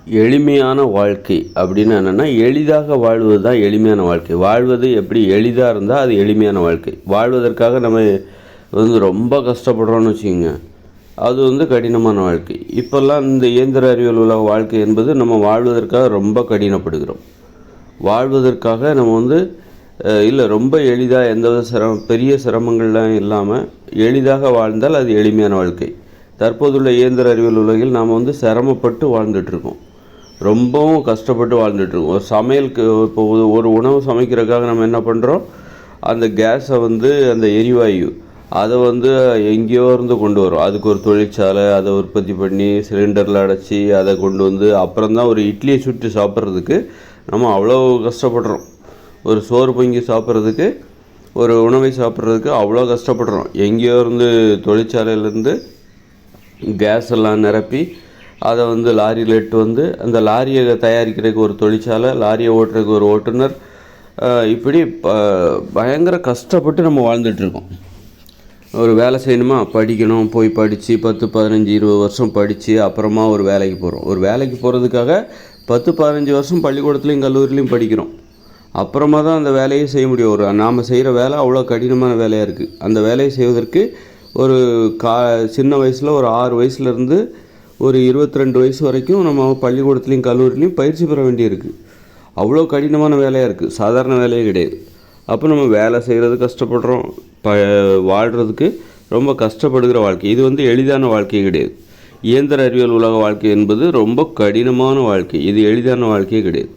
எளிமையான வாழ்க்கை அப்படின்னு என்னென்னா, எளிதாக வாழ்வது தான் எளிமையான வாழ்க்கை. வாழ்வது எப்படி எளிதாக இருந்தால் அது எளிமையான வாழ்க்கை. வாழ்வதற்காக நம்ம ரொம்ப கஷ்டப்படுறோன்னு வச்சுக்கோங்க, அது கடினமான வாழ்க்கை. இப்போல்லாம் இந்த இயந்திர அறிவியல் உலக வாழ்க்கை என்பது நம்ம வாழ்வதற்காக ரொம்ப கடினப்படுகிறோம். வாழ்வதற்காக நம்ம இல்லை ரொம்ப எளிதாக எந்தவித பெரிய சிரமங்கள்லாம் இல்லாமல் எளிதாக வாழ்ந்தால் அது எளிமையான வாழ்க்கை. தற்போதுள்ள இயந்திர அறிவியல் உலகில் நாம் சிரமப்பட்டு வாழ்ந்துட்டுருக்கோம். ரொம்பவும் கஷ்டப்பட்டு வாழ்ந்துட்டுருக்கோம். ஒரு சமையலுக்கு இப்போ ஒரு உணவு சமைக்கிறதுக்காக நம்ம என்ன பண்ணுறோம், அந்த கேஸை அந்த எரிவாயு அதை எங்கேயோ இருந்து கொண்டு வரும். அதுக்கு ஒரு தொழிற்சாலை, அதை உற்பத்தி பண்ணி சிலிண்டரில் அடைச்சி அதை கொண்டு அப்புறம்தான் ஒரு இட்லியை சுட்டு சாப்பிட்றதுக்கு நம்ம அவ்வளோ கஷ்டப்படுறோம். ஒரு சோறு பொங்கி சாப்பிட்றதுக்கு, ஒரு உணவை சாப்பிட்றதுக்கு அவ்வளோ கஷ்டப்படுறோம். எங்கேயோ இருந்து தொழிற்சாலையிலேருந்து கேஸ் எல்லாம் நிரப்பி அதை லாரியில் எட்டு அந்த லாரியை தயாரிக்கிறதுக்கு ஒரு தொழிற்சாலை, லாரியை ஓட்டுறதுக்கு ஒரு ஓட்டுநர், இப்படி பயங்கர கஷ்டப்பட்டு நம்ம வாழ்ந்துட்டுருக்கோம். ஒரு வேலை செய்யணுமா, படிக்கணும், போய் படித்து 10, 15, 20 வருஷம் படித்து அப்புறமா ஒரு வேலைக்கு போகிறோம். ஒரு வேலைக்கு போகிறதுக்காக 10, 15 வருஷம் பள்ளிக்கூடத்துலேயும் கல்லூரிலையும் படிக்கிறோம். அப்புறமா தான் அந்த வேலையை செய்ய முடியும். நாம் செய்கிற வேலை அவ்வளோ கடினமான வேலையாக இருக்குது. அந்த வேலையை செய்வதற்கு ஒரு சின்ன வயசில் ஒரு 6 வயசுலேருந்து ஒரு 22 வயசு வரைக்கும் நம்ம பள்ளிக்கூடத்துலேயும் கல்லூரிலையும் பயிற்சி பெற வேண்டியிருக்கு. அவ்வளோ கடினமான வேலையாக இருக்குது, சாதாரண வேலையே கிடையாது. அப்போ நம்ம வேலை செய்கிறது கஷ்டப்படுறோம், வாழ்கிறதுக்கு ரொம்ப கஷ்டப்படுகிற வாழ்க்கை. இது எளிதான வாழ்க்கையே கிடையாது. இயந்திர அறிவியல் உலக வாழ்க்கை என்பது ரொம்ப கடினமான வாழ்க்கை. இது எளிதான வாழ்க்கையே கிடையாது.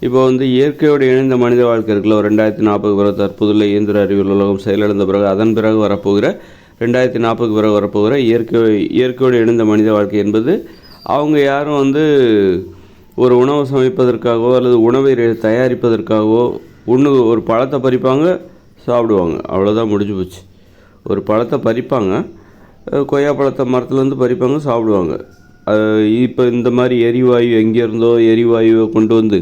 இப்போ இயற்கையோடு இணைந்த மனித வாழ்க்கை இருக்குல்ல, ஒரு 2040 பிறகு தற்போதுள்ள இயந்திர அறிவியல் உலகம் செயலிழந்த பிறகு அதன் பிறகு வரப்போகிற 2040 பிறகு வரப்போகிற இயற்கையோடு இணைந்த மனித வாழ்க்கை என்பது, அவங்க யாரும் ஒரு உணவை சமைப்பதற்காகவோ அல்லது உணவை தயாரிப்பதற்காகவோ ஒரு பழத்தை பறிப்பாங்க, சாப்பிடுவாங்க, அவ்வளோதான், முடிஞ்சு போச்சு. ஒரு பழத்தை பறிப்பாங்க, கொய்யா பழத்தை மரத்துலேருந்து பறிப்பாங்க, சாப்பிடுவாங்க. இப்போ இந்த மாதிரி எரிவாயு எங்கேருந்தோ எரிவாயுவை கொண்டு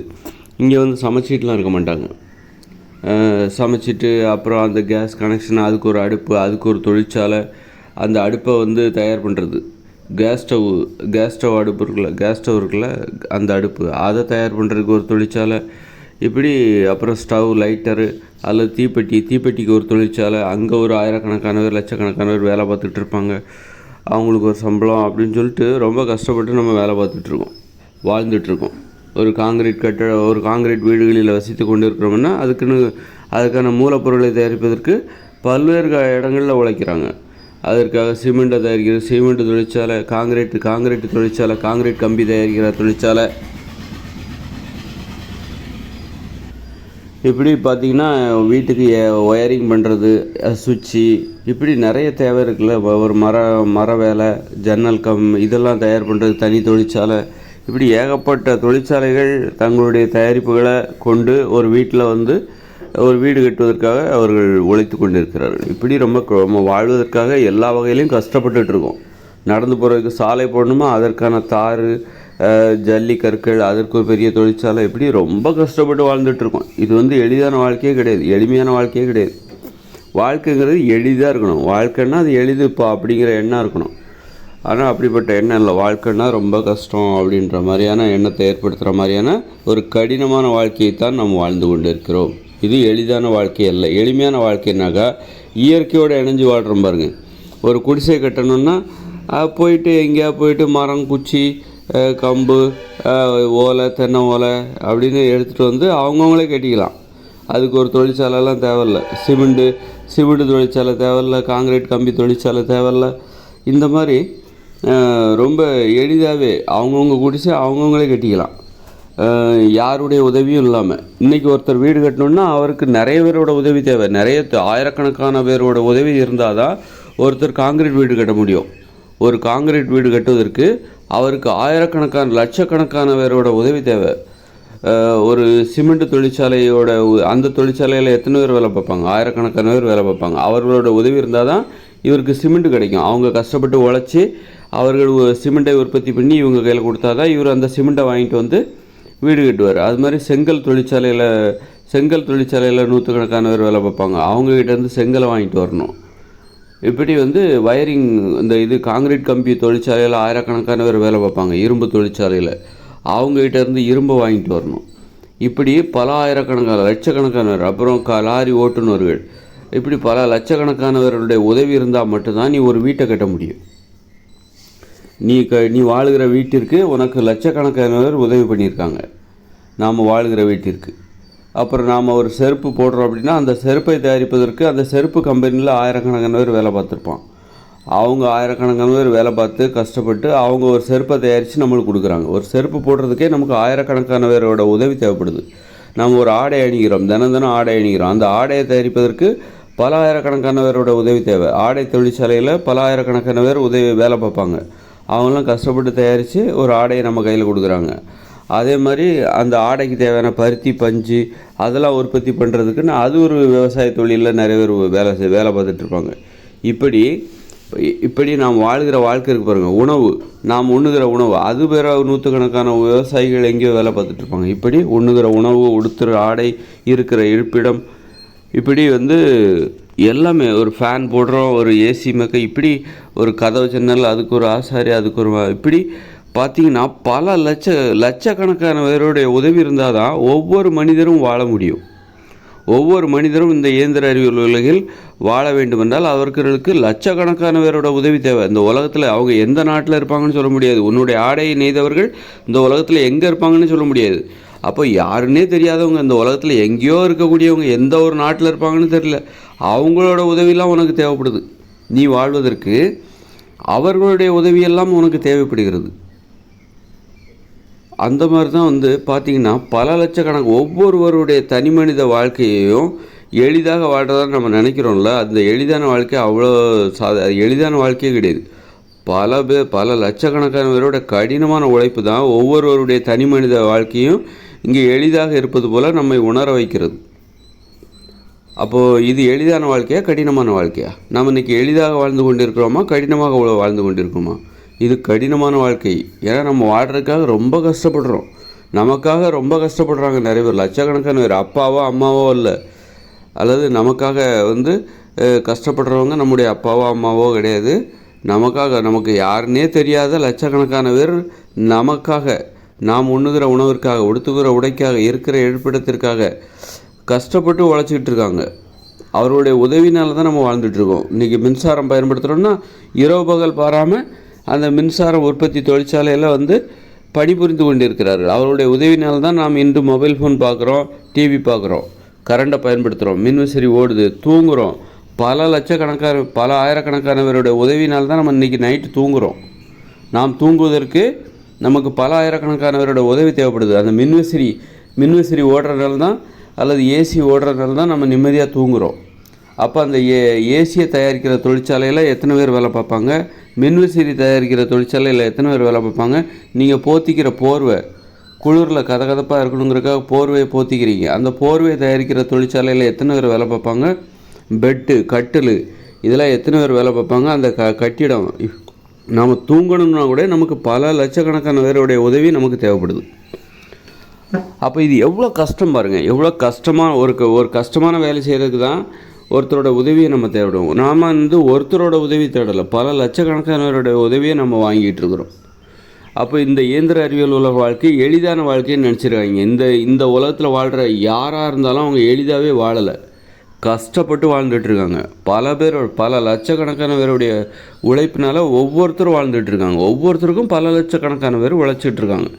இங்கே சமைச்சிட்டுலாம் இருக்க மாட்டாங்க. சமைச்சிட்டு அப்புறம் அந்த கேஸ் கனெக்ஷன், அதுக்கு ஒரு அடுப்பு, அதுக்கு ஒரு தொழிற்சாலை, அந்த அடுப்பை தயார் பண்ணுறது, கேஸ் ஸ்டவ் அடுப்பு இருக்குல்ல, அந்த அடுப்பு அதை தயார் பண்ணுறதுக்கு ஒரு தொழிற்சாலை, இப்படி அப்புறம் ஸ்டவ், லைட்டரு அல்லது தீப்பெட்டிக்கு ஒரு தொழிற்சாலை, அங்கே ஒரு ஆயிரக்கணக்கானவர் லட்சக்கணக்கானவர் வேலை பார்த்துட்டு இருப்பாங்க. அவங்களுக்கு ஒரு சம்பளம் அப்படின்னு சொல்லிட்டு ரொம்ப கஷ்டப்பட்டு நம்ம வேலை பார்த்துட்ருக்கோம், வாழ்ந்துட்டுருக்கோம். ஒரு காங்கிரீட் வீடுகளில் வசித்து கொண்டு இருக்கிறோம்னா அதுக்கான மூலப்பொருளை தயாரிப்பதற்கு பல்வேறு இடங்களில் உழைக்கிறாங்க. அதற்காக சிமெண்ட்டை தயாரிக்கிற சிமெண்ட் தொழிற்சாலை, காங்கிரீட் தொழிற்சாலை, காங்கிரீட் கம்பி தயாரிக்கிற தொழிற்சாலை, இப்படி பார்த்திங்கன்னா வீட்டுக்கு ஒயரிங் பண்ணுறது, சுவிட்சு, இப்படி நிறைய தேவை இருக்குல்ல. ஒரு மர வேலை, ஜன்னல் இதெல்லாம் தயார் பண்ணுறது தனி தொழிற்சாலை, இப்படி ஏகப்பட்ட தொழிற்சாலைகள் தங்களுடைய தயாரிப்புகளை கொண்டு ஒரு வீட்டில் ஒரு வீடு கட்டுவதற்காக அவர்கள் உழைத்து கொண்டிருக்கிறார்கள். இப்படி ரொம்ப வாழ்வதற்காக எல்லா வகையிலையும் கஷ்டப்பட்டுருக்கோம். நடந்து போகிறதுக்கு சாலை போடணுமா, அதற்கான தார், ஜல்லி கற்கள், அதற்கு ஒரு பெரிய தொழிற்சாலை, இப்படி ரொம்ப கஷ்டப்பட்டு வாழ்ந்துட்டுருக்கோம். இது எளிதான வாழ்க்கையே கிடையாது, எளிமையான வாழ்க்கையே கிடையாது. வாழ்க்கைங்கிறது எளிதாக இருக்கணும். வாழ்க்கைன்னா அது எளிதுப்பா அப்படிங்கிற எண்ணம் இருக்கணும். ஆனால் அப்படிப்பட்ட எண்ணம் இல்லை. வாழ்க்கைன்னா ரொம்ப கஷ்டம் அப்படின்ற மாதிரியான எண்ணத்தை ஏற்படுத்துகிற மாதிரியான ஒரு கடினமான வாழ்க்கையைத்தான் நாம் வாழ்ந்து கொண்டு இருக்கிறோம். இது எளிதான வாழ்க்கை அல்ல. எளிமையான வாழ்க்கைனாக்கா இயற்கையோடு இணைஞ்சு வாழ்கிறோம் பாருங்கள். ஒரு குடிசை கட்டணுன்னா எங்கேயா போயிட்டு மரம், குச்சி, கம்பு, ஓலை, தென்னை ஓலை அப்படின்னு எடுத்துகிட்டு அவங்கவுங்களே கட்டிக்கலாம். அதுக்கு ஒரு தொழிற்சாலைலாம் தேவையில்லை. சிமெண்ட் தொழிற்சாலை தேவையில்லை, காங்கிரீட் கம்பி தொழிற்சாலை தேவையில்லை. இந்த மாதிரி ரொம்ப எளிதாகவே அவங்கவுங்க குடிசை அவங்கவுங்களே கட்டிக்கலாம், யாருடைய உதவியும் இல்லாமல். இன்றைக்கி ஒருத்தர் வீடு கட்டணுன்னா அவருக்கு நிறைய பேரோட உதவி தேவை. ஆயிரக்கணக்கான பேரோட உதவி இருந்தால் தான் ஒருத்தர் காங்கிரீட் வீடு கட்ட முடியும். ஒரு காங்கிரீட் வீடு கட்டுவதற்கு அவருக்கு ஆயிரக்கணக்கான லட்சக்கணக்கான பேரோட உதவி தேவை. ஒரு சிமெண்ட் தொழிற்சாலையோட அந்த தொழிற்சாலையில் எத்தனை பேர் வேலை பார்ப்பாங்க, ஆயிரக்கணக்கான பேர் வேலை பார்ப்பாங்க. அவர்களோட உதவி இருந்தால் தான் இவருக்கு சிமெண்ட் கிடைக்கும். அவங்க கஷ்டப்பட்டு உழைச்சி அவர்கள் சிமெண்ட்டை உற்பத்தி பண்ணி இவங்க கையில் கொடுத்தா தான் இவர் அந்த சிமெண்ட்டை வாங்கிட்டு வீடு கட்டுவார். அது மாதிரி செங்கல் தொழிற்சாலையில் நூற்றுக்கணக்கான பேர் வேலை பார்ப்பாங்க. அவங்ககிட்டேருந்து செங்கலை வாங்கிட்டு வரணும். இப்படி வயரிங், இந்த காங்கிரீட் கம்பி தொழிற்சாலையில் ஆயிரக்கணக்கான பேர் வேலை பார்ப்பாங்க. இரும்பு தொழிற்சாலையில் அவங்ககிட்ட இருந்து இரும்பை வாங்கிட்டு வரணும். இப்படி பல ஆயிரக்கணக்கான லட்சக்கணக்கானவர், அப்புறம் லாரி ஓட்டுநர்கள், இப்படி பல லட்சக்கணக்கானவர்களுடைய உதவி இருந்தால் மட்டும்தான் நீ ஒரு வீட்டை கட்ட முடியும். நீ வாழுகிற வீட்டிற்கு உனக்கு லட்சக்கணக்கானவர் உதவி பண்ணியிருக்காங்க, நாம் வாழுகிற வீட்டிற்கு. அப்புறம் நாம் ஒரு செருப்பு போடுறோம் அப்படின்னா அந்த செருப்பை தயாரிப்பதற்கு அந்த செருப்பு கம்பெனியில் ஆயிரக்கணக்கான பேர் வேலை பார்த்துருப்பான். அவங்க ஆயிரக்கணக்கான பேர் வேலை பார்த்து கஷ்டப்பட்டு அவங்க ஒரு செருப்பை தயாரித்து நம்மளுக்கு கொடுக்குறாங்க. ஒரு செருப்பு போடுறதுக்கே நமக்கு ஆயிரக்கணக்கான பேரோட உதவி தேவைப்படுது. நம்ம ஒரு ஆடை அணிகிறோம், தினம் ஆடை அணிகிறோம். அந்த ஆடையை தயாரிப்பதற்கு பல ஆயிரக்கணக்கான பேரோட உதவி தேவை. ஆடை தொழிற்சாலையில் பல ஆயிரக்கணக்கான பேர் வேலை பார்ப்பாங்க. அவங்களாம் கஷ்டப்பட்டு தயாரித்து ஒரு ஆடையை நம்ம கையில் கொடுக்குறாங்க. அதே மாதிரி அந்த ஆடைக்கு தேவையான பருத்தி, பஞ்சு அதெல்லாம் உற்பத்தி பண்ணுறதுக்குன்னு அது ஒரு விவசாய தொழிலில் நிறைய பேர் வேலை பார்த்துட்ருப்பாங்க. இப்படி நாம் வாழ்கிற வாழ்க்கை இருக்கு பாருங்கள். உணவு, நாம் உண்ணுகிற உணவு, அது வேற நூற்றுக்கணக்கான விவசாயிகள் எங்கேயோ வேலை பார்த்துட்ருப்பாங்க. இப்படி உண்ணுகிற உணவு, உடுத்துகிற ஆடை, இருக்கிற இருப்பிடம், இப்படி எல்லாமே, ஒரு ஃபேன் போடுறோம், ஒரு ஏசி மெக்க, இப்படி ஒரு கதவு ஜன்னல், அதுக்கு ஒரு ஆசாரி, அதுக்கு ஒரு இப்படி பார்த்திங்கன்னா பல லட்சக்கணக்கான பேருடைய உதவி இருந்தால் தான் ஒவ்வொரு மனிதரும் வாழ முடியும். ஒவ்வொரு மனிதரும் இந்த இயந்திர அறிவியல் உலகில் வாழ வேண்டுமென்றால் அவர்களுக்கு லட்சக்கணக்கான பேரோட உதவி தேவை. இந்த உலகத்தில் அவங்க எந்த நாட்டில் இருப்பாங்கன்னு சொல்ல முடியாது. உன்னுடைய ஆடையை நெய்தவர்கள் இந்த உலகத்தில் எங்கே இருப்பாங்கன்னு சொல்ல முடியாது. அப்போ யாருன்னே தெரியாதவங்க இந்த உலகத்தில் எங்கேயோ இருக்கக்கூடியவங்க எந்த ஒரு நாட்டில் இருப்பாங்கன்னு தெரியல, அவங்களோட உதவியெல்லாம் உனக்கு தேவைப்படுது. நீ வாழ்வதற்கு அவர்களுடைய உதவியெல்லாம் உனக்கு தேவைப்படுகிறது. அந்த மாதிரி தான் பார்த்திங்கன்னா பல லட்சக்கணக்கு ஒவ்வொருவருடைய தனி மனித வாழ்க்கையையும் எளிதாக வாழ்கிறதா நம்ம நினைக்கிறோம்ல, அந்த எளிதான வாழ்க்கை அவ்வளோ எளிதான வாழ்க்கையே கிடையாது. பல லட்சக்கணக்கான பேரோட கடினமான உழைப்பு தான் ஒவ்வொருவருடைய தனி மனித வாழ்க்கையும் இங்கே எளிதாக இருப்பது போல் நம்மை உணர வைக்கிறது. அப்போது இது எளிதான வாழ்க்கையா கடினமான வாழ்க்கையா? நம்ம இன்றைக்கி எளிதாக வாழ்ந்து கொண்டிருக்கிறோமா கடினமாக வாழ்ந்து கொண்டிருக்கோமா? இது கடினமான வாழ்க்கை. ஏன்னா நம்ம வாழ்கிறதுக்காக ரொம்ப கஷ்டப்படுறோம். நமக்காக ரொம்ப கஷ்டப்படுறாங்க நிறைய பேர், லட்சக்கணக்கான பேர். அப்பாவோ அம்மாவோ இல்லை, அல்லது நமக்காக கஷ்டப்படுறவங்க நம்முடைய அப்பாவோ அம்மாவோ கிடையாது. நமக்கு யாருன்னே தெரியாத லட்சக்கணக்கான பேர் நமக்காக, நாம் உண்ணுகிற உணவிற்காக, உடுத்துகிற உடைக்காக, இருக்கிற இருப்பிடத்திற்காக கஷ்டப்பட்டு உழைச்சிக்கிட்டு இருக்காங்க. அவருடைய உதவினால தான் நம்ம வாழ்ந்துட்டுருக்கோம். இன்றைக்கி மின்சாரம் பயன்படுத்துகிறோன்னா இரவு பகல் பாராமல் அந்த மின்சார உற்பத்தி தொழிற்சாலையில் பணிபுரிந்து கொண்டிருக்கிறார்கள். அவருடைய உதவினால்தான் நாம் இன்று மொபைல் ஃபோன் பார்க்குறோம், டிவி பார்க்குறோம், கரண்டை பயன்படுத்துகிறோம், மின்விசிறி ஓடுது, தூங்குகிறோம். பல ஆயிரக்கணக்கானவருடைய உதவினால்தான் நம்ம இன்றைக்கி நைட்டு தூங்குகிறோம். நாம் தூங்குவதற்கு நமக்கு பல ஆயிரக்கணக்கானவரோட உதவி தேவைப்படுது. அந்த மின்விசிறி ஓடுறதுனால தான், அல்லது ஏசி ஓடுறதுனால தான் நம்ம நிம்மதியாக தூங்குகிறோம். அப்போ அந்த ஏசியை தயாரிக்கிற தொழிற்சாலையில் எத்தனை பேர் வேலை பார்ப்பாங்க? மின்விசிறி தயாரிக்கிற தொழிற்சாலையில் எத்தனை பேர் வேலை பார்ப்பாங்க? நீங்கள் போத்திக்கிற போர்வை, குளிரில் கதகதப்பாக இருக்கணுங்கிறக்காக போர்வையை போத்திக்கிறீங்க. அந்த போர்வையை தயாரிக்கிற தொழிற்சாலையில் எத்தனை பேர் வேலை பார்ப்பாங்க? பெட்டு, கட்டில், இதெல்லாம் எத்தனை பேர் வேலை பார்ப்பாங்க? அந்த கட்டிடம், நாம் தூங்கணும்னா கூட நமக்கு பல லட்சக்கணக்கான பேருடைய உதவி நமக்கு தேவைப்படுது. அப்போ இது எவ்வளோ கஷ்டம் பாருங்கள். எவ்வளோ கஷ்டமாக ஒரு கஷ்டமான வேலை செய்கிறதுக்கு தான் ஒருத்தரோட உதவியை நம்ம தேடுவோம். நாம் ஒருத்தரோட உதவி தேடலை, பல லட்சக்கணக்கானவருடைய உதவியை நம்ம வாங்கிட்டு இருக்கிறோம். அப்போ இந்த இயந்திர அறிவியல் உலக வாழ்க்கை எளிதான வாழ்க்கைன்னு நினச்சிருக்காங்க. இந்த உலகத்தில் வாழ்கிற யாராக இருந்தாலும் அவங்க எளிதாகவே வாழலை, கஷ்டப்பட்டு வாழ்ந்துட்டுருக்காங்க. பல லட்சக்கணக்கான பேருடைய உழைப்பினால ஒவ்வொருத்தரும் வாழ்ந்துட்டுருக்காங்க. ஒவ்வொருத்தருக்கும் பல லட்சக்கணக்கான பேர் உழைச்சிட்ருக்காங்க.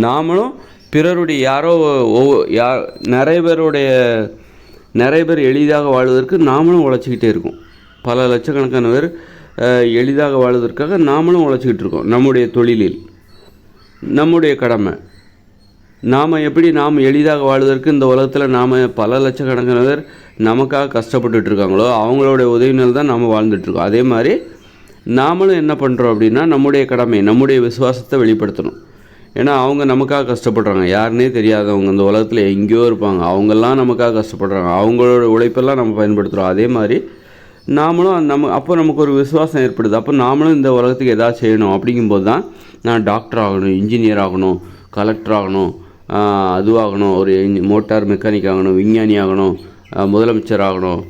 நாமளும் பிறருடைய நிறைய பேர் எளிதாக வாழ்வதற்கு நாமளும் உழைச்சிக்கிட்டே இருக்கோம். பல லட்சக்கணக்கான பேர் எளிதாக வாழ்வதற்காக நாமளும் உழைச்சிக்கிட்டு இருக்கோம். நம்முடைய தொழிலில் நம்முடைய கடமை, நாம் எளிதாக வாழ்வதற்கு இந்த உலகத்தில் நாம் பல லட்சக்கணக்கான பேர் நமக்காக கஷ்டப்பட்டுட்டு இருக்காங்களோ அவங்களுடைய உதவினால் தான் நாம் வாழ்ந்துட்டுருக்கோம். அதே மாதிரி நாமளும் என்ன பண்ணுறோம் அப்படின்னா நம்முடைய கடமை, நம்முடைய விசுவாசத்தை வெளிப்படுத்தணும். ஏன்னா அவங்க நமக்காக கஷ்டப்படுறாங்க, யாருன்னே தெரியாதவங்க இந்த உலகத்தில் எங்கேயோ இருப்பாங்க, அவங்கெல்லாம் நமக்காக கஷ்டப்படுறாங்க, அவங்களோட உழைப்பெல்லாம் நம்ம பயன்படுத்துகிறோம். அதே மாதிரி நாமளும் அப்போ நமக்கு ஒரு விசுவாசம் ஏற்படுது. அப்போ நாமளும் இந்த உலகத்துக்கு எதாவது செய்யணும். அப்படிங்கும்போது தான் நான் டாக்டர் ஆகணும், இன்ஜினியர் ஆகணும், கலெக்டர் ஆகணும், அதுவாகணும், ஒரு மோட்டார் மெக்கானிக் ஆகணும், விஞ்ஞானி ஆகணும், முதலமைச்சர் ஆகணும்.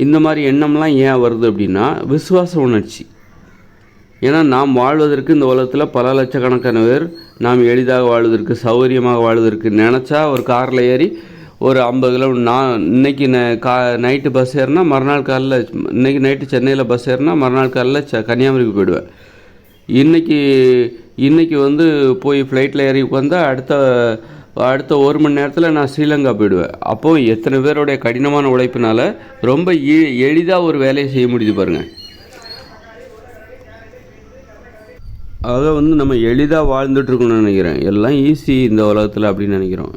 இந்த மாதிரி எண்ணம்லாம் ஏன் வருது அப்படின்னா விசுவாச உணர்ச்சி. ஏன்னா நாம் வாழ்வதற்கு இந்த உலகத்தில் பல லட்சக்கணக்கான பேர் நாம் எளிதாக வாழ்வதற்கு, சௌகரியமாக வாழ்வதற்கு நினச்சா ஒரு காரில் ஏறி ஒரு 50 கிலோமீட்டர், நான் இன்றைக்கி நைட்டு பஸ் ஏறினா மறுநாள் காலைல, இன்றைக்கி நைட்டு சென்னையில் பஸ் ஏறினா மறுநாள் காலைல கன்னியாகுமரிக்கு போயிடுவேன். இன்றைக்கி வந்து போய் ஃப்ளைட்டில் ஏறி உட்காந்தா அடுத்த 1 மணி நேரத்தில் நான் ஸ்ரீலங்கா போயிடுவேன். அப்போது எத்தனை பேருடைய கடினமான உழைப்பினால் ரொம்ப எளிதாக ஒரு வேலையை செய்ய முடியுது பாருங்கள். அதை வந்து நம்ம எளிதாக வாழ்ந்துட்டுருக்கோம்னு நினைக்கிறேன். எல்லாம் ஈஸி இந்த உலகத்தில் அப்படின்னு நினைக்கிறோம்.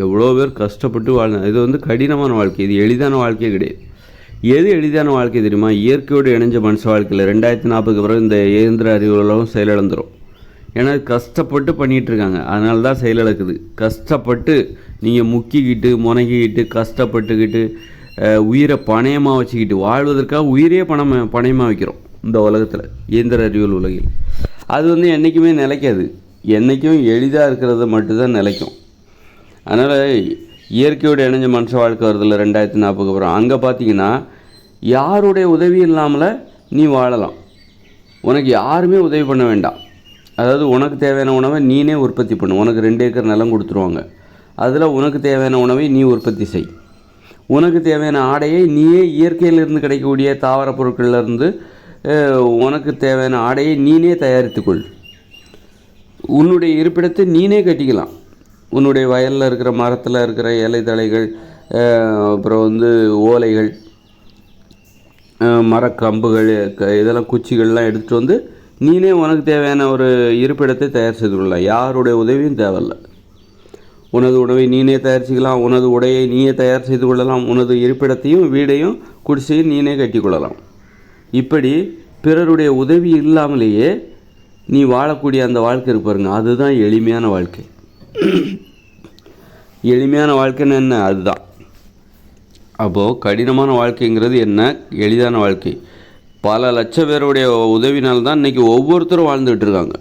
எவ்வளோ பேர் கஷ்டப்பட்டு இது வந்து கடினமான வாழ்க்கை, இது எளிதான வாழ்க்கையே கிடையாது. எது எளிதான வாழ்க்கை தெரியுமா? இயற்கையோடு இணைஞ்ச மனுஷ வாழ்க்கையில் 2040 பிறகு இந்த இயந்திர அறிவுகளும் செயலிழந்துடும். ஏன்னா கஷ்டப்பட்டு பண்ணிகிட்ருக்காங்க, அதனால தான் செயலிழக்குது. கஷ்டப்பட்டு நீங்கள் முக்கிக்கிட்டு முனகிக்கிட்டு கஷ்டப்பட்டுக்கிட்டு உயிரை பணயமாக வச்சுக்கிட்டு வாழ்வதற்காக உயிரே பணயமாக வைக்கிறோம் இந்த உலகத்தில், இயந்திர அறிவியல் உலகில். அது வந்து என்றைக்குமே நிலைக்காது. என்றைக்கும் எளிதாக இருக்கிறது மட்டும்தான் நிலைக்கும். அதனால் இயற்கையோடு இணைஞ்ச மனுஷ வாழ்க்கை வருதில்ல 2040 அப்புறம், அங்கே பார்த்தீங்கன்னா யாருடைய உதவி இல்லாமல் நீ வாழலாம். உனக்கு யாருமே உதவி பண்ண வேண்டாம். அதாவது உனக்கு தேவையான உணவை நீனே உற்பத்தி பண்ணு. உனக்கு 2 ஏக்கர் நிலம் கொடுத்துருவாங்க. அதில் உனக்கு தேவையான உணவை நீ உற்பத்தி செய். உனக்கு தேவையான ஆடையை நீயே இயற்கையிலிருந்து கிடைக்கக்கூடிய தாவர பொருட்கள்லேருந்து உனக்கு தேவையான ஆடையை நீனே தயாரித்துக்கொள். உன்னுடைய இருப்பிடத்தை நீனே கட்டிக்கலாம். உன்னுடைய வயலில் இருக்கிற மரத்தில் இருக்கிற இலை தழைகள், அப்புறம் வந்து ஓலைகள், மரக்கம்புகள், இதெல்லாம் குச்சிகள்லாம் எடுத்துகிட்டு வந்து நீனே உனக்கு தேவையான ஒரு இருப்பிடத்தை தயார் செய்து கொள்ளலாம். யாருடைய உதவியும் தேவையில்லை. உனது உணவை நீனே தயாரிச்சுக்கலாம். உனது உடையை நீயே தயார் செய்து கொள்ளலாம். உனது இருப்பிடத்தையும் வீடையும் குடிசையும் நீனே கட்டி கொள்ளலாம். இப்படி பிறருடைய உதவி இல்லாமலேயே நீ வாழக்கூடிய அந்த வாழ்க்கை இருக்கு பாருங்க, அதுதான் எளிமையான வாழ்க்கை. எளிமையான வாழ்க்கைன்னு என்ன? அதுதான். அப்போது கடினமான வாழ்க்கைங்கிறது என்ன, எளிதான வாழ்க்கை. பல லட்சம் பேருடைய உதவினால்தான் இன்றைக்கி ஒவ்வொருத்தரும் வாழ்ந்துகிட்டு இருக்காங்க.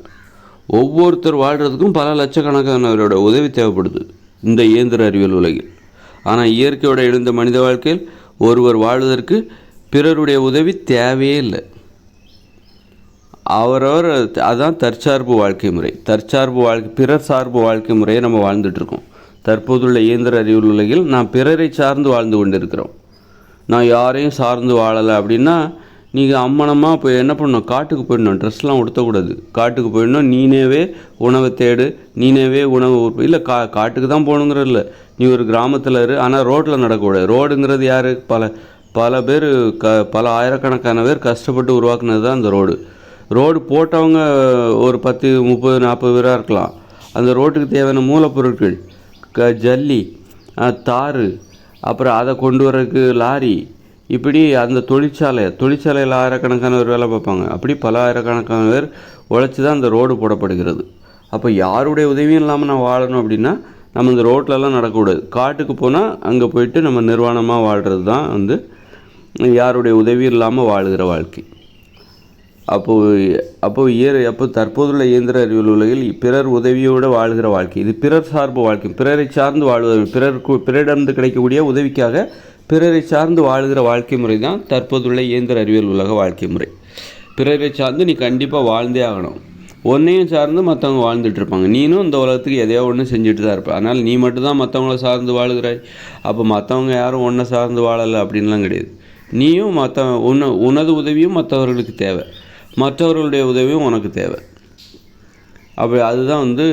ஒவ்வொருத்தர் வாழ்கிறதுக்கும் பல லட்சக்கணக்கானவரோட உதவி தேவைப்படுது இந்த இயந்திர அறிவியல் உலகில். ஆனால் இயற்கையோட எழுந்த மனித வாழ்க்கையில் ஒருவர் வாழ்வதற்கு பிறருடைய உதவி தேவையே இல்லை. அவரவர், அதுதான் தற்சார்பு வாழ்க்கை முறை. பிறர் சார்பு வாழ்க்கை முறையை நம்ம வாழ்ந்துட்டுருக்கோம். தற்போதுள்ள இயந்திர அறிவியல் உலகில் நாம் பிறரை சார்ந்து வாழ்ந்து கொண்டு இருக்கிறோம். நான் யாரையும் சார்ந்து வாழலை அப்படின்னா நீங்கள் அம்மனமாக இப்போ என்ன பண்ணணும்? காட்டுக்கு போயிடணும். ட்ரெஸ்லாம் உடுத்தக்கூடாது. காட்டுக்கு போயிடணும். நீனேவே உணவை தேடு. நீனேவே உணவு இல்லை காட்டுக்கு தான் போகணுங்கிற இல்லை. நீ ஒரு கிராமத்தில் இரு, ஆனால் ரோட்டில் நடக்கக்கூடாது. ரோடுங்கிறது யார்? பல பேர் பல ஆயிரக்கணக்கான பேர் கஷ்டப்பட்டு உருவாக்குனது தான் அந்த ரோடு போட்டவங்க ஒரு 10, 30, 40 பேராக இருக்கலாம். அந்த ரோட்டுக்கு தேவையான மூலப்பொருட்கள், ஜல்லி, தார், அப்புறம் அதை கொண்டு வரதுக்கு லாரி, இப்படி அந்த தொழிற்சாலையில் ஆயிரக்கணக்கான பேர் வேலை பார்ப்பாங்க. அப்படி பல ஆயிரக்கணக்கான பேர் உழைச்சி தான் அந்த ரோடு போடப்படுகிறது. அப்போ யாருடைய உதவியும் இல்லாமல் நான் வாழணும் அப்படின்னா நம்ம இந்த ரோட்லலாம் நடக்கக்கூடாது. காட்டுக்கு போனால் அங்கே போயிட்டு நம்ம நிர்வாணமாக வாழ்கிறது தான் வந்து யாருடைய உதவி இல்லாமல் வாழுகிற வாழ்க்கை. அப்போ தற்போதுள்ள இயந்திர அறிவியல் உலகில் பிறர் உதவியோடு வாழ்கிற வாழ்க்கை, இது பிறர் சார்பு வாழ்க்கை. பிறரை சார்ந்து வாழ்வது, பிறரிடமிருந்து கிடைக்கக்கூடிய உதவிக்காக பிறரை சார்ந்து வாழ்கிற வாழ்க்கை முறை தான் தற்போதுள்ள இயந்திர அறிவியல் உலக வாழ்க்கை முறை. பிறரை சார்ந்து நீ கண்டிப்பாக வாழ்ந்தே ஆகணும். ஒன்றையும் சார்ந்து மற்றவங்க வாழ்ந்துட்டுருப்பாங்க. நீனும் இந்த உலகத்துக்கு எதையோ ஒன்று செஞ்சுட்டு தான் இருப்ப. அதனால் நீ மட்டும்தான் மற்றவங்கள சார்ந்து வாழுகிறாய். அப்போ மற்றவங்க யாரும் ஒன்றை சார்ந்து வாழலை அப்படின்லாம் கிடையாது. நீயும் உனது உதவியும் மற்றவர்களுக்கு தேவை, மற்றவர்களுடைய உதவியும் உனக்கு தேவை. அதுதான் வந்து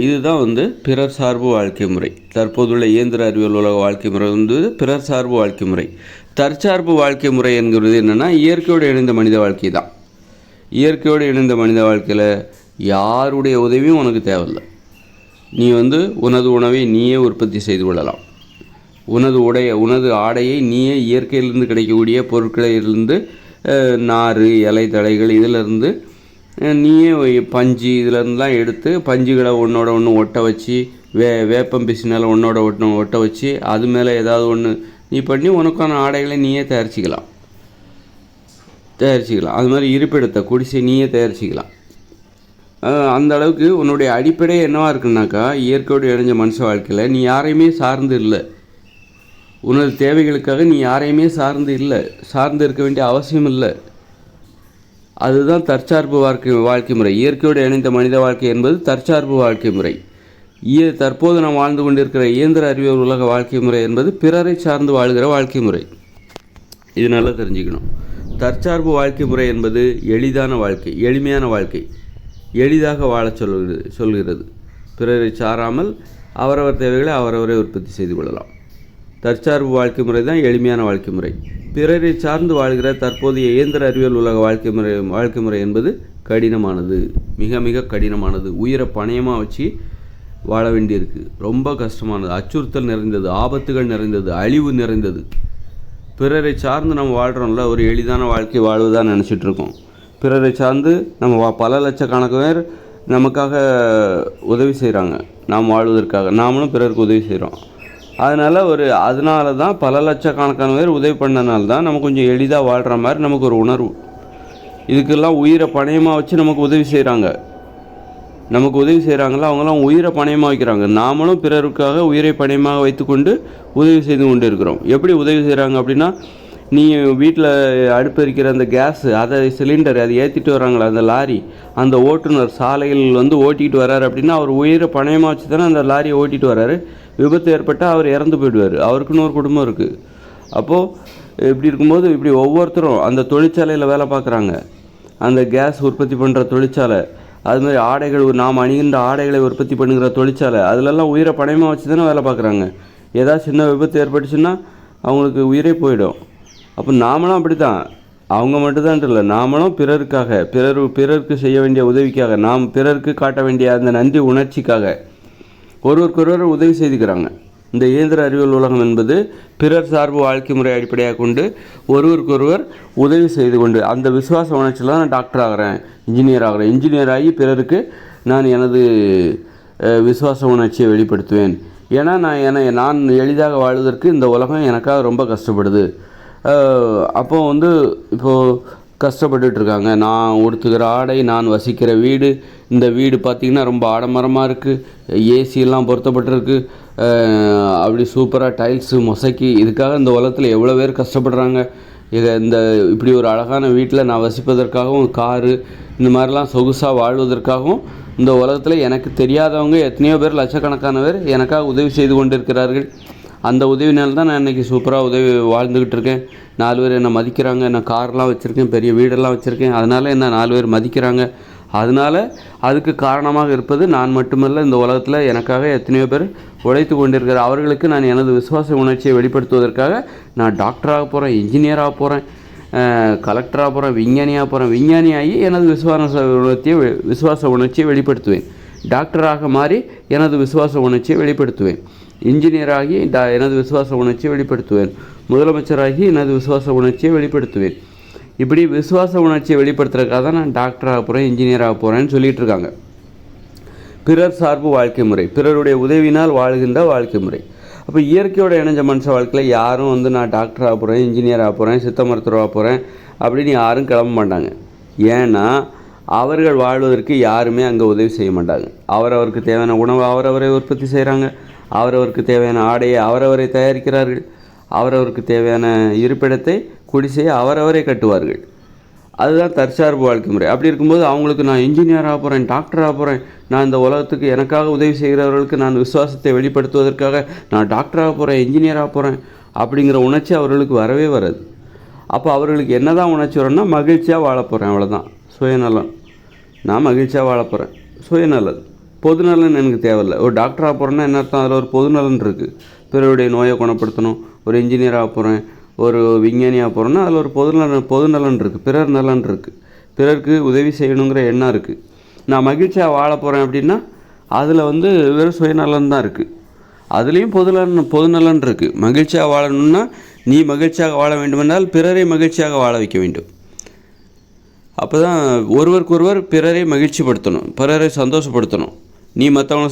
இதுதான் வந்து பிறர் சார்பு வாழ்க்கை முறை. தற்போதுள்ள இயந்திர அறிவியல் உலக வாழ்க்கை முறை வந்து பிறர் சார்பு வாழ்க்கை முறை. தற்சார்பு வாழ்க்கை முறை என்கிறது என்னென்னா இயற்கையோடு இணைந்த மனித வாழ்க்கை தான். இயற்கையோடு இணைந்த மனித வாழ்க்கையில் யாருடைய உதவியும் உனக்கு தேவையில்லை. நீ வந்து உனது உணவை நீயே உற்பத்தி செய்து கொள்ளலாம். உனது ஆடையை நீயே இயற்கையிலிருந்து கிடைக்கக்கூடிய பொருட்களிலிருந்து, நார், இலை தழைகள், இதிலிருந்து நீயே பஞ்சு இதிலேருந்துலாம் எடுத்து பஞ்சுகளை ஒன்றோட ஒன்று ஒட்ட வச்சு, வேப்பம் பிசினால் ஒட்ட வச்சு அது மேலே ஏதாவது ஒன்று நீ பண்ணி உனக்கான ஆடைகளை நீயே தயாரிச்சிக்கலாம். அது மாதிரி இருப்பிடத்தை குடிசை நீயே தயாரிச்சிக்கலாம். அந்த அளவுக்கு உன்னுடைய அடிப்படை என்னவாக இருக்குன்னாக்கா, இயற்கையோடு இணைஞ்ச மனுஷ வாழ்க்கையில் நீ யாரையுமே சார்ந்து இல்லை. உனது தேவைகளுக்காக நீ யாரையுமே சார்ந்து இருக்க வேண்டிய அவசியம் இல்லை. அதுதான் தற்சார்பு வாழ்க்கை முறை. இயற்கையோடு இணைந்த மனித வாழ்க்கை என்பது தற்சார்பு வாழ்க்கை முறை. தற்போது நாம் வாழ்ந்து கொண்டிருக்கிற இயந்திர அறிவியல் உலக வாழ்க்கை முறை என்பது பிறரை சார்ந்து வாழ்கிற வாழ்க்கை முறை. இது நல்லா தெரிஞ்சுக்கணும். தற்சார்பு வாழ்க்கை முறை என்பது எளிதான வாழ்க்கை, எளிமையான வாழ்க்கை, எளிதாக வாழச் சொல்கிறது. பிறரை சாராமல் அவரவர் தேவைகளை அவரவரை உற்பத்தி செய்து கொள்ளலாம். தற்சார்பு வாழ்க்கை முறை தான் எளிமையான வாழ்க்கை முறை. பிறரை சார்ந்து வாழ்கிற தற்போதைய இயந்திர அறிவியல் உலக வாழ்க்கை முறை என்பது கடினமானது, மிக மிக கடினமானது. உயிரை பணயமாக வச்சு வாழ வேண்டியிருக்கு. ரொம்ப கஷ்டமானது, அச்சுறுத்தல் நிறைந்தது, ஆபத்துகள் நிறைந்தது, அழிவு நிறைந்தது. பிறரை சார்ந்து நம்ம வாழ்கிறோம்ல, ஒரு எளிதான வாழ்க்கை வாழ்வதாக நினச்சிட்ருக்கோம். பிறரை சார்ந்து நம்ம பல லட்சக்கணக்கு பேர் நமக்காக உதவி செய்கிறாங்க, நாம் வாழ்வதற்காக. நாமளும் பிறருக்கு உதவி செய்கிறோம். அதனால தான் பல லட்சக்கணக்கான பேர் உதவி பண்ணனால தான் நம்ம கொஞ்சம் எளிதாக வாழ்கிற மாதிரி நமக்கு ஒரு உணர்வு. இதுக்கெல்லாம் உயிரை பணயமாக வச்சு நமக்கு உதவி செய்கிறாங்களா, அவங்களாம் உயிரை பணயமாக வைக்கிறாங்க. நாமளும் பிறருக்காக உயிரை பணயமாக வைத்துக்கொண்டு உதவி செய்து கொண்டு இருக்கிறோம். எப்படி உதவி செய்கிறாங்க அப்படின்னா, நீ வீட்டில் அடுப்பு எரிக்கிற அந்த கேஸு, அதை சிலிண்டர் அதை ஏற்றிட்டு வராங்களா அந்த லாரி, அந்த ஓட்டுநர் சாலையில் ஓட்டிகிட்டு வர்றாரு அப்படின்னா அவர் உயிரை பணயமாக வச்சு தானே அந்த லாரியை ஓட்டிகிட்டு வர்றாரு. விபத்து ஏற்பட்டால் அவர் இறந்து போயிடுவார். அவருக்குன்னு ஒரு குடும்பம் இருக்குது. அப்போது இப்படி இருக்கும்போது இப்படி ஒவ்வொருத்தரும் அந்த தொழிற்சாலையில் வேலை பார்க்குறாங்க. அந்த கேஸ் உற்பத்தி பண்ணுற தொழிற்சாலை, அதுமாதிரி ஆடைகள், நாம் அணிகின்ற ஆடைகளை உற்பத்தி பண்ணுகிற தொழிற்சாலை, அதிலெல்லாம் உயிரை பணயமாக வச்சு தானே வேலை பார்க்குறாங்க. ஏதாவது சின்ன விபத்து ஏற்பட்டுச்சுன்னா அவங்களுக்கு உயிரே போயிடும். அப்போ நாமளும் அப்படி தான், அவங்க மட்டும்தான் இல்லை, நாமளும் பிறருக்காக, பிறருக்கு செய்ய வேண்டிய உதவிக்காக, நாம் பிறருக்கு காட்ட வேண்டிய அந்த நன்றி உணர்ச்சிக்காக ஒருவருக்கொருவர் உதவி செய்துக்கிறாங்க. இந்த இயந்திர அறிவியல் உலகம் என்பது பிறர் சார்பு வாழ்க்கை முறை அடிப்படையாக கொண்டு ஒருவருக்கொருவர் உதவி செய்து கொண்டு, அந்த விசுவாச உணர்ச்சியில் தான் நான் டாக்டர் ஆகிறேன், இன்ஜினியர் ஆகிறேன். இன்ஜினியர் ஆகி பிறருக்கு நான் எனது விசுவாச உணர்ச்சியை வெளிப்படுத்துவேன். ஏன்னா நான் எளிதாக வாழ்வதற்கு இந்த உலகம் எனக்காக ரொம்ப கஷ்டப்படுது. அப்போது இப்போது கஷ்டப்பட்டுருக்காங்க. நான் உடுத்துகிற ஆடை, நான் வசிக்கிற வீடு, இந்த வீடு பார்த்திங்கன்னா ரொம்ப ஆடம்பரமாக இருக்குது, ஏசியெல்லாம் பொருத்தப்பட்டிருக்கு, அப்படி சூப்பராக டைல்ஸு மொசைக்கி. இதுக்காக இந்த உலகத்தில் எவ்வளோ பேர் கஷ்டப்படுறாங்க. இப்படி ஒரு அழகான வீட்டில் நான் வசிப்பதற்காகவும், காரு இந்த மாதிரிலாம் சொகுசாக வாழ்வதற்காகவும் இந்த உலகத்தில் எனக்கு தெரியாதவங்க எத்தனையோ பேர், லட்சக்கணக்கான பேர் எனக்காக உதவி செய்து கொண்டிருக்கிறார்கள். அந்த உதவினால தான் நான் இன்றைக்கி சூப்பராக வாழ்ந்துக்கிட்டு இருக்கேன். 4 பேர் என்னை மதிக்கிறாங்க. நான் கார்லாம் வச்சுருக்கேன், பெரிய வீடெல்லாம் வச்சுருக்கேன். அதனால் என்ன 4 பேர் மதிக்கிறாங்க. அதனால் அதுக்கு காரணமாக இருப்பது நான் மட்டுமல்ல, இந்த உலகத்தில் எனக்காக எத்தனையோ பேர் உழைத்து கொண்டிருக்கிற அவர்களுக்கு நான் எனது விசுவாச உணர்ச்சியை வெளிப்படுத்துவதற்காக நான் டாக்டராக போகிறேன், இன்ஜினியராக போகிறேன், கலெக்டராக போகிறேன், விஞ்ஞானியாக போகிறேன். விஞ்ஞானியாகி எனது விசுவாச உணர்ச்சியை வெளிப்படுத்துவேன். டாக்டராக மாறி எனது விசுவாச உணர்ச்சியை வெளிப்படுத்துவேன். இன்ஜினியராகி எனது விசுவாச உணர்ச்சியை வெளிப்படுத்துவேன். முதலமைச்சராகி எனது விசுவாச உணர்ச்சியை வெளிப்படுத்துவேன். இப்படி விசுவாச உணர்ச்சியை வெளிப்படுத்துறதுக்காக தான் நான் டாக்டராக போகிறேன், இன்ஜினியராக போகிறேன்னு சொல்லிகிட்டு இருக்காங்க. பிறர் சார்பு வாழ்க்கை முறை, பிறருடைய உதவினால் வாழ்கின்ற வாழ்க்கை முறை. அப்போ இயற்கையோட இணைஞ்ச மனுஷ வாழ்க்கையில் யாரும் நான் டாக்டராக போகிறேன், இன்ஜினியராக போகிறேன், சித்த மருத்துவராக போகிறேன் அப்படின்னு யாரும் கிளம்ப மாட்டாங்க. ஏன்னா அவர்கள் வாழ்வதற்கு யாருமே அங்கே உதவி செய்ய மாட்டாங்க. அவரவருக்கு தேவையான உணவை அவரவரை உற்பத்தி செய்கிறாங்க, அவரவருக்கு தேவையான ஆடையை அவரவரை தயாரிக்கிறார்கள், அவரவருக்கு தேவையான இருப்பிடத்தை குடிசையை அவரவரை கட்டுவார்கள். அதுதான் தற்சார்பு வாழ்க்கை முறை. அப்படி இருக்கும்போது அவங்களுக்கு நான் இன்ஜினியராக போகிறேன், டாக்டராக போகிறேன், நான் இந்த உலகத்துக்கு எனக்காக உதவி செய்கிறவர்களுக்கு நான் விசுவாசத்தை வெளிப்படுத்துவதற்காக நான் டாக்டராக போகிறேன், இன்ஜினியராக போகிறேன் அப்படிங்கிற உணர்ச்சி அவர்களுக்கு வரவே வராது. அப்போ அவர்களுக்கு என்ன தான் உணர்ச்சி வரும்னா, மகிழ்ச்சியாக வாழ போகிறேன், அவ்வளோதான். சுயநலம், நான் மகிழ்ச்சியாக வாழ போகிறேன், சுயநலன். பொதுநலன் எனக்கு தேவையில்லை. ஒரு டாக்டராக போகிறேன்னா என்ன அர்த்தம், அதில் ஒரு பொதுநலன் இருக்குது. பிறருடைய நோயை குணப்படுத்தணும். ஒரு இன்ஜினியராக போகிறேன், ஒரு விஞ்ஞானியாக போகிறேன்னா அதில் ஒரு பொதுநலன் இருக்குது, பிறர் நலன் இருக்குது, பிறருக்கு உதவி செய்யணுங்கிற எண்ணம் இருக்குது. நான் மகிழ்ச்சியாக வாழ போகிறேன் அப்படின்னா அதில் வெறும் சுயநலன் தான் இருக்குது. அதுலேயும் பொதுநலன் இருக்குது. மகிழ்ச்சியாக வாழணும்னா நீ மகிழ்ச்சியாக வாழ வேண்டுமென்றால் பிறரை மகிழ்ச்சியாக வாழ வைக்க வேண்டும். அப்போ தான் ஒருவருக்கொருவர் பிறரை மகிழ்ச்சிப்படுத்தணும், பிறரை சந்தோஷப்படுத்தணும். நீ மற்றவங்களை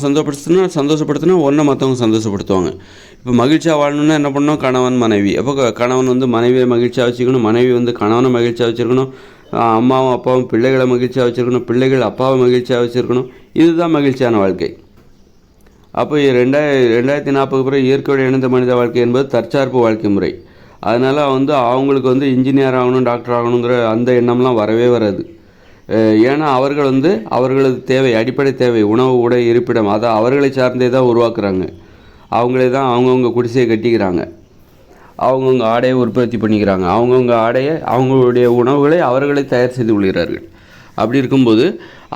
சந்தோஷப்படுத்தினா ஒன்றை மற்றவங்க சந்தோஷப்படுத்துவாங்க. இப்போ மகிழ்ச்சியாக வாழணுன்னா என்ன பண்ணணும், கணவன் மனைவி. அப்போ கணவன் மனைவியை மகிழ்ச்சியாக வச்சுக்கணும், மனைவி கணவனை மகிழ்ச்சியாக வச்சுருக்கணும், அம்மாவும் அப்பாவும் பிள்ளைகளை மகிழ்ச்சியாக வச்சுருக்கணும், பிள்ளைகள் அப்பாவை மகிழ்ச்சியாக வச்சுருக்கணும். இதுதான் மகிழ்ச்சியான வாழ்க்கை. அப்போ 2040 பிறகு இயற்கையோடு இணைந்த மனித வாழ்க்கை என்பது தற்சார்பு வாழ்க்கை முறை. அதனால் அவங்களுக்கு இன்ஜினியர் ஆகணும், டாக்டர் ஆகணுங்கிற அந்த எண்ணம்லாம் வரவே வராது. ஏன்னா அவர்கள் வந்து அவர்களது தேவை, அடிப்படை தேவை, உணவு, உடை, இருப்பிடம், அதை அவர்களை சார்ந்தே தான் உருவாக்குறாங்க. அவங்களே தான் அவங்கவுங்க குடிசையை கட்டிக்கிறாங்க, அவங்கவுங்க ஆடையை உற்பத்தி பண்ணிக்கிறாங்க, அவங்கவுங்க ஆடையை, அவங்களுடைய உணவுகளை அவர்களை தயார் செய்து கொள்கிறார்கள். அப்படி இருக்கும்போது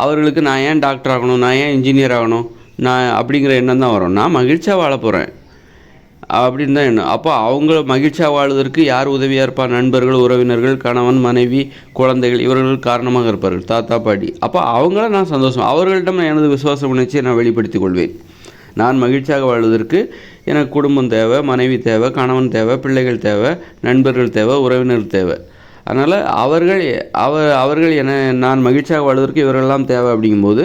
அவர்களுக்கு நான் ஏன் டாக்டர் ஆகணும், நான் ஏன் இன்ஜினியர் ஆகணும், நான் அப்படிங்கிற எண்ணம் தான் வரும். நான் மகிழ்ச்சியாக வாழ போகிறேன் அப்படின்னு தான் எண்ணம். அப்போ அவங்கள மகிழ்ச்சியாக வாழ்வதற்கு யார் உதவியாக இருப்பார்? நண்பர்கள், உறவினர்கள், கணவன், மனைவி, குழந்தைகள், இவர்கள் காரணமாக இருப்பார்கள், தாத்தா, பாட்டி. அப்போ அவங்கள நான் சந்தோஷம், அவர்களிடம் எனது விசுவாச உணர்ச்சியை நான் வெளிப்படுத்திக் கொள்வேன். நான் மகிழ்ச்சியாக வாழ்வதற்கு எனக்கு குடும்பம் தேவை, மனைவி தேவை, கணவன் தேவை, பிள்ளைகள் தேவை, நண்பர்கள் தேவை, உறவினர்கள் தேவை. அதனால் அவர்கள் நான் மகிழ்ச்சியாக வாழ்வதற்கு இவர்களெல்லாம் தேவை. அப்படிங்கும்போது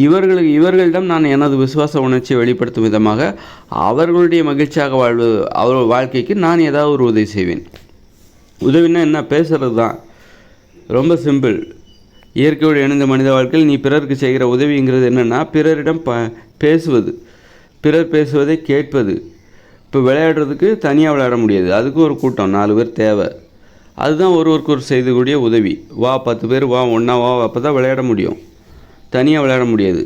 இவர்களிடம் நான் எனது விசுவாச உணர்ச்சியை வெளிப்படுத்தும் விதமாக அவர்களுடைய மகிழ்ச்சியாக அவர் வாழ்க்கைக்கு நான் ஏதாவது ஒரு உதவி செய்வேன். உதவின்னா என்ன? பேசுகிறது தான், ரொம்ப சிம்பிள். இயற்கையோடு இணைந்த மனித வாழ்க்கையில் நீ பிறருக்கு செய்கிற உதவிங்கிறது என்னென்னா, பிறரிடம் பேசுவது, பிறர் பேசுவதை கேட்பது. இப்போ விளையாடுறதுக்கு தனியாக விளையாட முடியாது, அதுக்கு ஒரு கூட்டம் 4 பேர் தேவை. அதுதான் ஒருவருக்கு ஒரு செய்யக்கூடிய உதவி. வா 10 பேர் வா, ஒன்றா வா, அப்போ தான் விளையாட முடியும், தனியாக விளையாட முடியாது.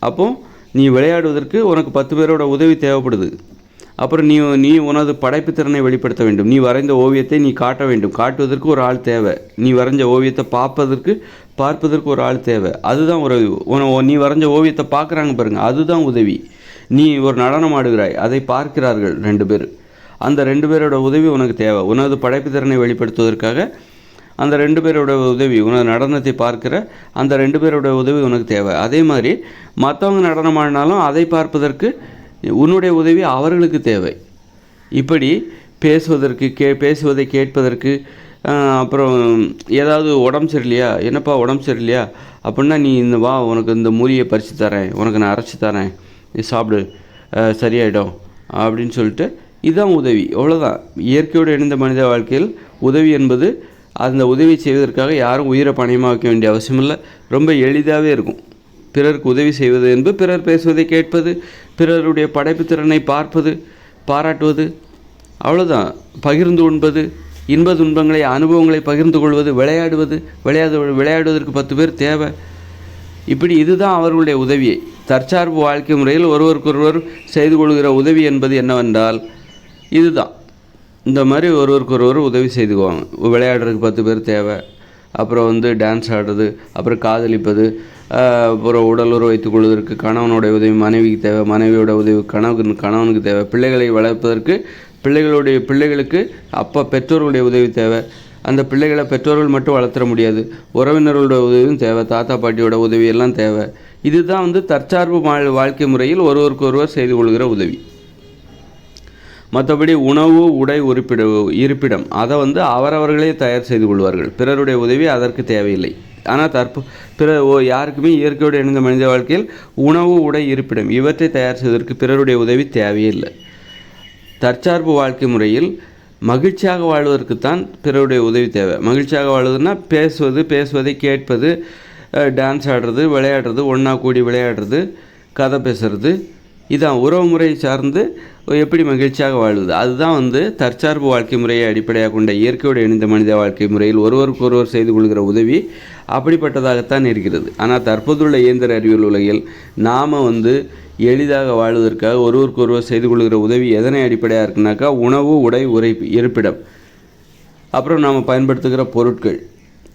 அப்போது நீ விளையாடுவதற்கு உனக்கு 10 பேரோட உதவி தேவைப்படுது. அப்புறம் நீ உனது படைப்பு திறனை வெளிப்படுத்த வேண்டும். நீ வரைந்த ஓவியத்தை நீ காட்ட வேண்டும், காட்டுவதற்கு ஒரு ஆள் தேவை. நீ வரைஞ்ச ஓவியத்தை பார்ப்பதற்கு ஒரு ஆள் தேவை. அதுதான் உறவு. நீ வரைஞ்ச ஓவியத்தை பார்க்குறாங்க பாருங்கள், அதுதான் உதவி. நீ ஒரு நடனம் ஆடுகிறாய், அதை பார்க்கிறார்கள் 2 பேர், அந்த 2 பேரோட உதவி உனக்கு தேவை. உனது படைப்பு திறனை வெளிப்படுத்துவதற்காக அந்த 2 பேரோட உதவி, உனது நடனத்தை பார்க்கிற அந்த 2 பேரோட உதவி உனக்கு தேவை. அதே மாதிரி மற்றவங்க நடனம் ஆடினாலும் அதை பார்ப்பதற்கு உன்னுடைய உதவி அவர்களுக்கு தேவை. இப்படி பேசுவதை கேட்பதற்கு, அப்புறம் ஏதாவது உடம்பு சரியில்லையா, என்னப்பா உடம்பு சரியில்லையா அப்படின்னா, நீ இந்த வா, உனக்கு இந்த மூலிகையை பறித்து தரேன், உனக்கு நான் அரைச்சி தரேன், நீ சாப்பிடு, சரியாயிடும் அப்படின்னு சொல்லிட்டு, இதுதான் உதவி. அவ்வளோதான். இயற்கையோடு இணைந்த மனித வாழ்க்கையில் உதவி என்பது, அந்த உதவி செய்வதற்காக யாரும் உயிரை பணயமாக வைக்க வேண்டிய அவசியமில்லை, ரொம்ப எளிதாகவே இருக்கும். பிறருக்கு உதவி செய்வது என்பது பிறர் பேசுவதை கேட்பது, பிறருடைய படைப்பு திறனை பார்ப்பது, பாராட்டுவது, அவ்வளோதான். பகிர்ந்து உண்பது, இன்ப துன்பங்களை, அனுபவங்களை பகிர்ந்து கொள்வது, விளையாடுவதற்கு 10 பேர் தேவை. இப்படி இதுதான் அவர்களுடைய உதவியை. தற்சார்பு வாழ்க்கை முறையில் ஒருவருக்கொருவர் செய்து கொள்கிற உதவி என்பது என்னவென்றால் இதுதான். இந்த மாதிரி ஒருவருக்கொருவர் உதவி செய்துக்குவாங்க. விளையாடுறதுக்கு 10 பேர் தேவை, அப்புறம் டான்ஸ் ஆடுறது, அப்புறம் காதலிப்பது, அப்புறம் உடலுறவு வைத்துக் கொள்வதற்கு கணவனுடைய உதவி மனைவிக்கு தேவை, மனைவியோட உதவி கணவனுக்கு தேவை, பிள்ளைகளை வளர்ப்பதற்கு பிள்ளைகளுக்கு பெற்றோர்களுடைய உதவி தேவை. அந்த பிள்ளைகளை பெற்றோர்கள் மட்டும் வளர்த்துற முடியாது, உறவினர்களோட உதவியும் தேவை, தாத்தா பாட்டியோட உதவி எல்லாம் தேவை. இதுதான் தற்சார்பு வாழ்க்கை முறையில் ஒருவருக்கொருவர் செய்து கொள்கிற உதவி. மற்றபடி உணவு, உடை, இருப்பிடம் அதை அவரவர்களே தயார் செய்து கொள்வார்கள். பிறருடைய உதவி அதற்கு தேவையில்லை. ஆனால் யாருக்குமே இயற்கையோடு இணைந்த மனித வாழ்க்கையில் உணவு, உடை, இருப்பிடம் இவற்றை தயார் செய்வதற்கு பிறருடைய உதவி தேவையே இல்லை. தற்சார்பு வாழ்க்கை முறையில் மகிழ்ச்சியாக வாழ்வதற்குத்தான் பிறருடைய உதவி தேவை. மகிழ்ச்சியாக வாழ்வதுன்னா பேசுவதை கேட்பது, டான்ஸ் ஆடுறது, விளையாடுறது, ஒன்றா கூடி விளையாடுறது, கதை பேசுறது, இதான் உறவு முறையை சார்ந்து எப்படி மகிழ்ச்சியாக வாழ்வது. அதுதான் தற்சார்பு வாழ்க்கை முறையை அடிப்படையாக கொண்ட இயற்கையோடு இணைந்த மனித வாழ்க்கை முறையில் ஒருவருக்கொருவர் செய்து கொள்கிற உதவி அப்படிப்பட்டதாகத்தான் இருக்கிறது. ஆனால் தற்போதுள்ள இயந்திர அறிவியல் உலகில் நாம் எளிதாக வாழ்வதற்காக ஒருவருக்கொருவர் செய்து கொள்கிற உதவி எதனை அடிப்படையாக இருக்குனாக்கா, உணவு, உடை, இருப்பிடம், அப்புறம் நாம் பயன்படுத்துகிற பொருட்கள்,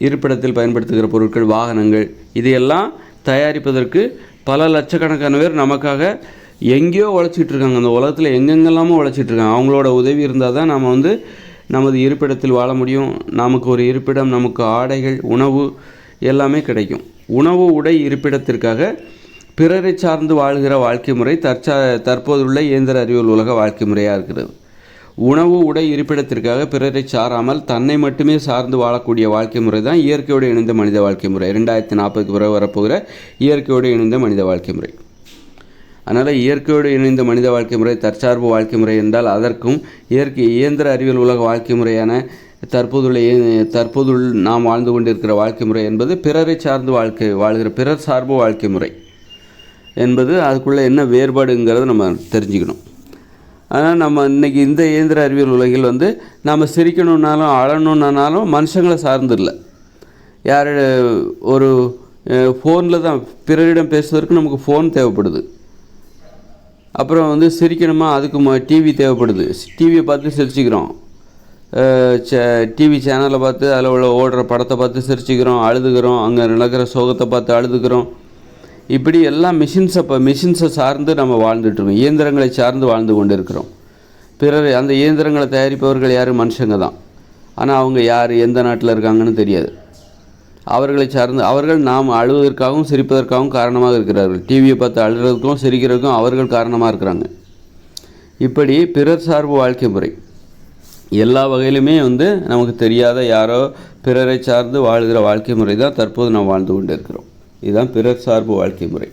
இருப்பிடத்தில் பயன்படுத்துகிற பொருட்கள், வாகனங்கள், இதையெல்லாம் தயாரிப்பதற்கு பல லட்சக்கணக்கான பேர் நமக்காக எங்கேயோ உழைச்சிட்டு இருக்காங்க. அந்த உலகத்தில் எங்கெங்கெல்லாமோ உழைச்சிட்டு இருக்காங்க. அவங்களோட உதவி இருந்தால் தான் நாம் நமது இருப்பிடத்தில் வாழ முடியும். நமக்கு ஒரு இருப்பிடம், நமக்கு ஆடைகள், உணவு எல்லாமே கிடைக்கும். உணவு, உடை, இருப்பிடத்திற்காக பிறரை சார்ந்து வாழ்கிற வாழ்க்கை முறை தற்போதுள்ள இயந்திர அறிவியல் உலக வாழ்க்கை முறையாக இருக்கிறது. உணவு, உடை, இருப்பிடத்திற்காக பிறரை சாராமல் தன்னை மட்டுமே சார்ந்து வாழக்கூடிய வாழ்க்கை முறை தான் இயற்கையோடு இணைந்த மனித வாழ்க்கை முறை. 2040க்கு பிறகு வரப்போகிற இயற்கையோடு இணைந்த மனித வாழ்க்கை முறை. அதனால் இயற்கையோடு இணைந்த மனித வாழ்க்கை முறை தற்சார்பு வாழ்க்கை முறை என்றால், அதற்கும் இயந்திர அறிவியல் உலக வாழ்க்கை முறையான தற்போது நாம் வாழ்ந்து கொண்டிருக்கிற வாழ்க்கை முறை என்பது பிறரை சார்ந்து வாழ்கிற பிறர் சார்பு வாழ்க்கை முறை என்பது, அதுக்குள்ளே என்ன வேறுபாடுங்கிறத நம்ம தெரிஞ்சுக்கணும். ஆனால் நம்ம இன்றைக்கி இந்த இயந்திர அறிவியல் உலகில் நம்ம சிரிக்கணுன்னாலும் அழணுன்னாலும் மனுஷங்களை சார்ந்து இல்லை. யார் ஒரு ஃபோனில் தான் பிறரிடம் பேசுவதற்கு நமக்கு ஃபோன் தேவைப்படுது. அப்புறம் வந்து சிரிக்கணுமா, அதுக்கு டிவி தேவைப்படுது. டிவியை பார்த்து சிரிச்சுக்கிறோம். டிவி சேனலை பார்த்து அதில் உள்ள ஓடுற படத்தை பார்த்து சிரிச்சுக்கிறோம், அழுதுகிறோம், அங்கே நடக்கிற சோகத்தை பார்த்து அழுதுகிறோம். இப்படி எல்லாம் மிஷின்ஸை சார்ந்து நம்ம வாழ்ந்துட்டுருக்கோம், இயந்திரங்களை சார்ந்து வாழ்ந்து கொண்டு இருக்கிறோம். பிறர் அந்த இயந்திரங்களை தயாரிப்பவர்கள் யார்? மனுஷங்க தான். ஆனால் அவங்க யார், எந்த நாட்டில் இருக்காங்கன்னு தெரியாது. அவர்களை சார்ந்து அவர்கள் நாம் அழுவதற்காகவும் சிரிப்பதற்காகவும் காரணமாக இருக்கிறார்கள். டிவியை பார்த்து அழுகிறதுக்கும் சிரிக்கிறதுக்கும் அவர்கள் காரணமாக இருக்கிறாங்க. இப்படி பிறர் சார்பு வாழ்க்கை முறை எல்லா வகையிலுமே வந்து நமக்கு தெரியாத யாரோ பிறரை சார்ந்து வாழ்கிற வாழ்க்கை முறை தான் தற்போது நாம் வாழ்ந்து கொண்டு இருக்கிறோம். இதுதான் பிறர் சார்பு வாழ்க்கை முறை.